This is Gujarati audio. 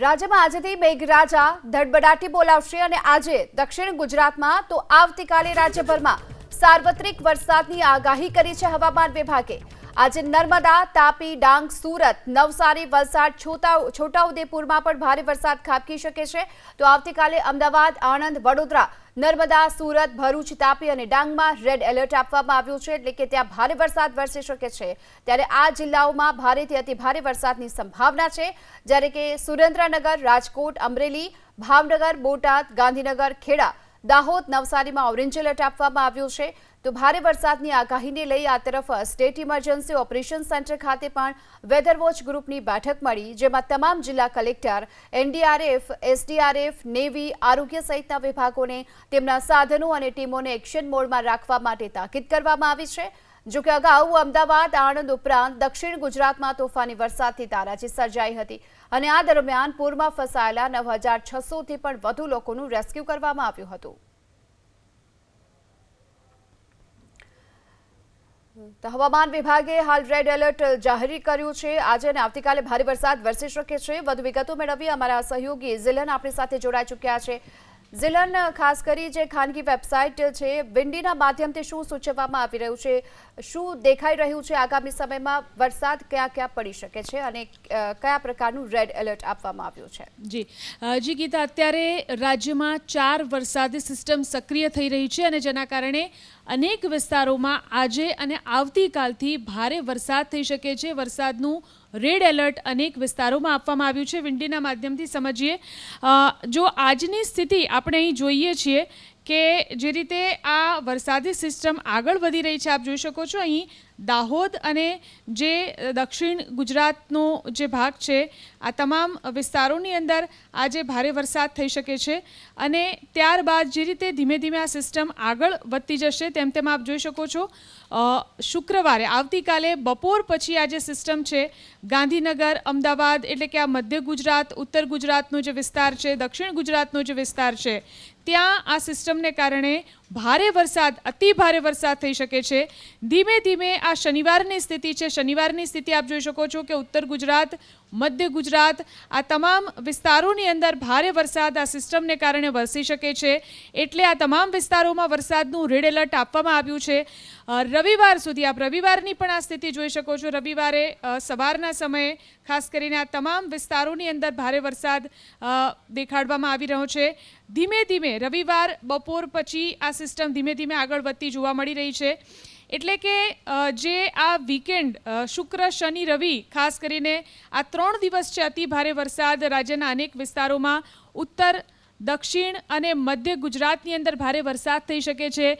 રાજ્યમાં આજથી મેઘરાજા ધડબડાટી બોલાવશે અને આજે દક્ષિણ ગુજરાતમાં તો આવતીકાલે રાજ્યભરમાં સાર્વત્રિક વરસાદની આગાહી કરી છે હવામાન વિભાગે। આજે નર્મદા, તાપી, ડાંગ, સુરત, નવસારી, વલસાડ, છોટાઉદેપુરમાં પણ ભારે વરસાદ ખાબકી શકે છે। તો આવતીકાલે અમદાવાદ, આણંદ, વડોદરા, નર્મદા, સુરત, ભરૂચ, તાપી અને ડાંગમાં રેડ એલર્ટ આપવામાં આવ્યું છે, એટલે કે ત્યાં ભારે વરસાદ વરસી શકે છે। ત્યારે આ જિલ્લાઓમાં ભારેથી અતિભારે વરસાદની સંભાવના છે, જ્યારે કે સુરેન્દ્રનગર, રાજકોટ, અમરેલી, ભાવનગર, બોટાદ, ગાંધીનગર, ખેડા, દાહોદ, નવસારીમાં ઓરેન્જ એલર્ટ આપવામાં આવ્યું છે। તો ભારે વરસાદની આગાહીને લઈ આ તરફ સ્ટેટ ઇમરજન્સી ઓપરેશન સેન્ટર ખાતે પણ વેધર વોચ ગ્રુપની બેઠક મળી, જેમાં તમામ જિલ્લા કલેક્ટર, એનડીઆરએફ, એસડીઆરએફ, નેવી, આરોગ્ય સહિતના વિભાગોને તેમના સાધનો અને ટીમોને એક્શન મોડમાં રાખવા માટે તાકીદ કરવામાં આવી છે। જો કે અગાઉ અમદાવાદ, આણંદ ઉપરાંત દક્ષિણ ગુજરાતમાં તોફાની વરસાદથી તારાજી સર્જાઈ હતી અને આ દરમિયાન પૂરમાં ફસાયેલા 9600થી પણ વધુ લોકોનું રેસ્ક્યુ કરવામાં આવ્યું હતું। તો હવામાન વિભાગે હાલ રેડ એલર્ટ જાહેર કર્યું છે। આજે અને આવતીકાલે ભારે વરસાદ વરસી શકે છે। વધુ વિગતો મેળવી અમારા સહયોગી ઝિલન આપણી સાથે જોડાઈ ચૂક્યા છે। ઝિલન, ખાસ કરી જે ખાનગી વેબસાઇટ છે વિન્ડીના માધ્યમથી શું સૂચવવામાં આવી રહ્યું છે, શું દેખાઈ રહ્યું છે, આગામી સમયમાં વરસાદ ક્યાં ક્યાં પડી શકે છે અને કયા પ્રકારનું રેડ એલર્ટ આપવામાં આવ્યું છે? જી ગીતા, અત્યારે રાજ્યમાં 4 વરસાદી સિસ્ટમ સક્રિય થઈ રહી છે અને જેના કારણે અનેક વિસ્તારોમાં આજે અને આવતીકાલથી ભારે વરસાદ થઈ શકે છે। વરસાદનું રેડ એલર્ટ અનેક વિસ્તારોમાં આપવામાં આવ્યું છે। વિન્ડીના માધ્યમથી સમજીએ, જો આજની સ્થિતિ આપણે અહીં જોઈએ છીએ કે જે રીતે આ વરસાદી સિસ્ટમ આગળ વધી રહી છે, આપ જોઈ શકો છો અહીં દાહોદ અને જે દક્ષિણ ગુજરાતનો જે ભાગ છે આ તમામ વિસ્તારોની અંદર આજે ભારે વરસાદ થઈ શકે છે અને ત્યારબાદ જે રીતે ધીમે ધીમે આ સિસ્ટમ આગળ વધતી જશે તેમ આપ જોઈ શકો છો શુક્રવારે આવતીકાલે બપોર પછી આ જે સિસ્ટમ છે ગાંધીનગર, અમદાવાદ એટલે કે આ મધ્ય ગુજરાત, ઉત્તર ગુજરાતનો જે વિસ્તાર છે, દક્ષિણ ગુજરાતનો જે વિસ્તાર છે ત્યાં આ સિસ્ટમને કારણે ભારે વરસાદ, અતિ ભારે વરસાદ થઈ શકે છે। ધીમે ધીમે આ શનિવારની સ્થિતિ છે, શનિવારની સ્થિતિ આપ જોઈ શકો છો કે ઉત્તર ગુજરાત, મધ્ય ગુજરાત આ તમામ વિસ્તારોની અંદર ભારે વરસાદ આ સિસ્ટમને કારણે વરસી શકે છે, એટલે આ તમામ વિસ્તારોમાં વરસાદનું રેડ એલર્ટ આપવામાં આવ્યું છે। રવિવાર સુધી આપ રવિવારની પણ આ સ્થિતિ જોઈ શકો છો। રવિવારે સવારના સમયે ખાસ કરીને આ તમામ વિસ્તારોની અંદર ભારે વરસાદ દેખાડવામાં આવી રહ્યો છે। ધીમે ધીમે રવિવાર બપોર પછી આ સિસ્ટમ ધીમે ધીમે આગળ વધતી જોવા મળી રહી છે, એટલે કે જે આ વીકેન્ડ શુક્ર, શનિ, રવિ ખાસ કરીને આ 3 દિવસ છે અતિ ભારે વરસાદ રાજ્યના અનેક વિસ્તારોમાં ઉત્તર, દક્ષિણ અને મધ્ય ગુજરાતની અંદર ભારે વરસાદ થઈ શકે છે।